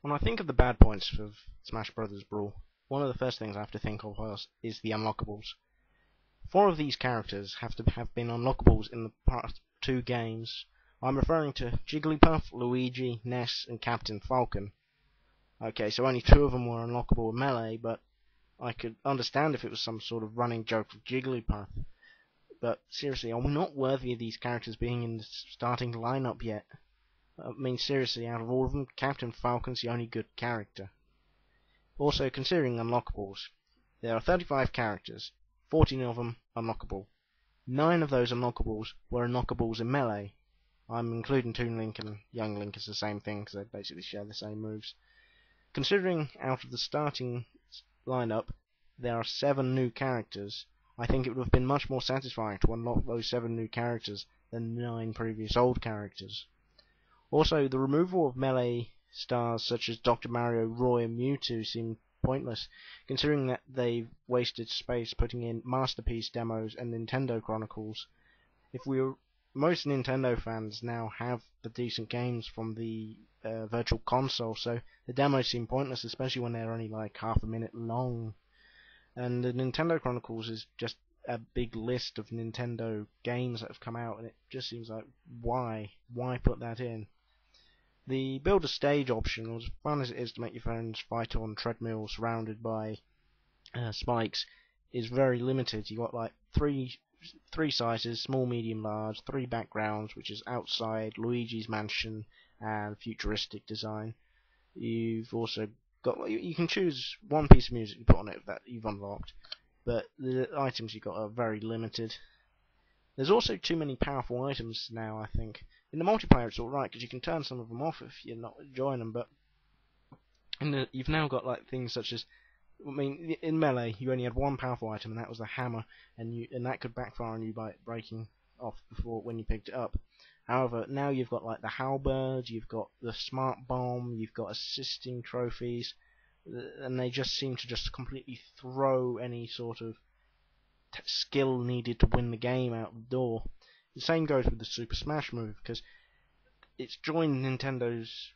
When I think of the bad points of Smash Bros. Brawl, one of the first things I have to think of is the unlockables. 4 of these characters have to have been unlockables in the past 2 games. I'm referring to Jigglypuff, Luigi, Ness, and Captain Falcon. Okay, so only 2 of them were unlockable in Melee, but I could understand if it was some sort of running joke with Jigglypuff. But seriously, are we not worthy of these characters being in the starting lineup yet? I mean, seriously, out of all of them, Captain Falcon's the only good character. Also, considering unlockables, there are 35 characters, 14 of them unlockable. 9 of those unlockables were unlockables in Melee. I'm including Toon Link and Young Link as the same thing because they basically share the same moves. Considering out of the starting lineup there are 7 new characters, I think it would have been much more satisfying to unlock those 7 new characters than 9 previous old characters. Also, the removal of Melee stars such as Dr. Mario, Roy, and Mewtwo seem pointless, considering that they've wasted space putting in Masterpiece demos and Nintendo Chronicles. Most Nintendo fans now have the decent games from the Virtual Console, so the demos seem pointless, especially when they're only like half a minute long. And the Nintendo Chronicles is just a big list of Nintendo games that have come out, and it just seems like, why put that in? The build a stage option, as fun as it is to make your friends fight on treadmills surrounded by spikes, is very limited. You got like three sizes: small, medium, large, 3 backgrounds, which is outside, Luigi's mansion, and futuristic design. You've also got, you can choose 1 piece of music to put on it that you've unlocked, but the items you got are very limited. There's also too many powerful items now, I think. In the multiplayer it's alright, because you can turn some of them off if you're not enjoying them, but you've now got like things such as, I mean, in Melee you only had 1 powerful item, and that was the hammer, and that could backfire on you by breaking off when you picked it up. However, now you've got like the halberd, you've got the smart bomb, you've got assisting trophies, and they just seem to just completely throw any sort of skill needed to win the game out the door. The same goes with the Super Smash move, because it's joined Nintendo's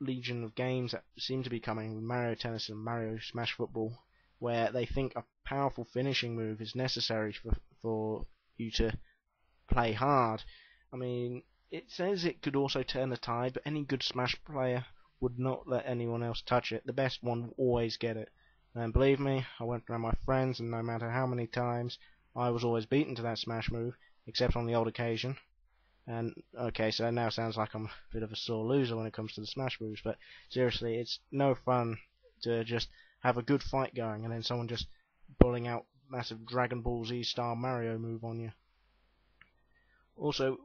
legion of games that seem to be coming with Mario Tennis and Mario Smash Football, where they think a powerful finishing move is necessary for you to play hard. I mean, it says it could also turn the tide, but any good Smash player would not let anyone else touch it. The best one will always get it. And believe me, I went around my friends, and no matter how many times, I was always beaten to that Smash move, except on the odd occasion. And okay, so it now sounds like I'm a bit of a sore loser when it comes to the Smash moves, but seriously, it's no fun to just have a good fight going and then someone just pulling out massive Dragon Ball Z style Mario move on you. Also,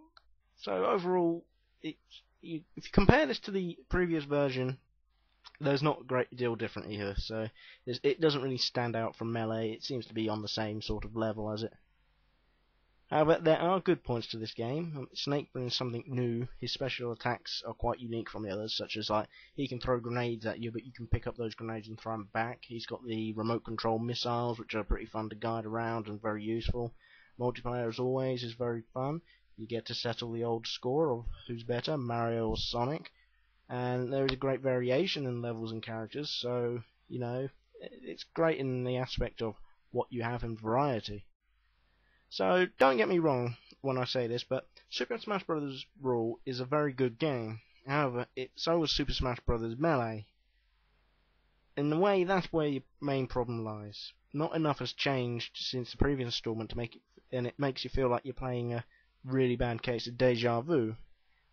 so overall, if you compare this to the previous version, there's not a great deal different here, so it doesn't really stand out from Melee. It seems to be on the same sort of level as it. However, there are good points to this game. Snake brings something new. His special attacks are quite unique from the others, such as like he can throw grenades at you, but you can pick up those grenades and throw them back. He's got the remote control missiles, which are pretty fun to guide around and very useful. Multiplayer, as always, is very fun. You get to settle the old score of who's better, Mario or Sonic. And there is a great variation in levels and characters, so, you know, it's great in the aspect of what you have in variety. So, don't get me wrong when I say this, but Super Smash Bros. Brawl is a very good game. However, so was Super Smash Bros. Melee. In a way, that's where your main problem lies. Not enough has changed since the previous installment to make it, and it makes you feel like you're playing a really bad case of deja vu.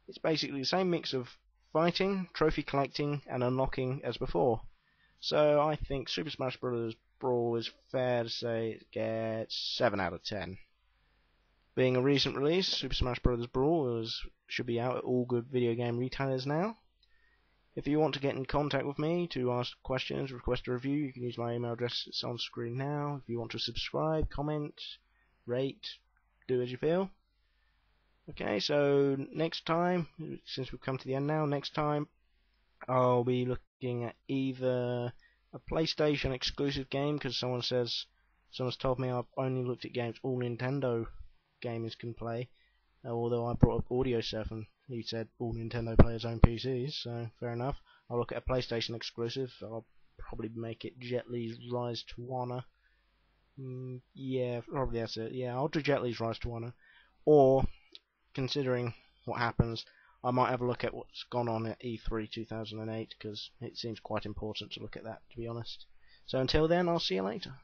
It's basically the same mix of fighting, trophy collecting, and unlocking as before. So I think Super Smash Bros. Brawl is fair to say it gets 7 out of 10. Being a recent release, Super Smash Bros. Brawl should be out at all good video game retailers now. If you want to get in contact with me to ask questions, request a review, you can use my email address that's on screen now. If you want to subscribe, comment, rate, do as you feel. Okay, so next time, since we've come to the end now, next time I'll be looking at either a PlayStation exclusive game, because someone's told me I've only looked at games all Nintendo gamers can play, although I brought up audio surfing He said all Nintendo players own PCs, so fair enough. I'll look at a PlayStation exclusive. I'll probably make it Jet Li's Rise to Honor. Yeah, probably that's it. Yeah, I'll do Jet Li's Rise to Honor. Or, considering what happens, I might have a look at what's gone on at E3 2008, because it seems quite important to look at that, to be honest. So until then, I'll see you later.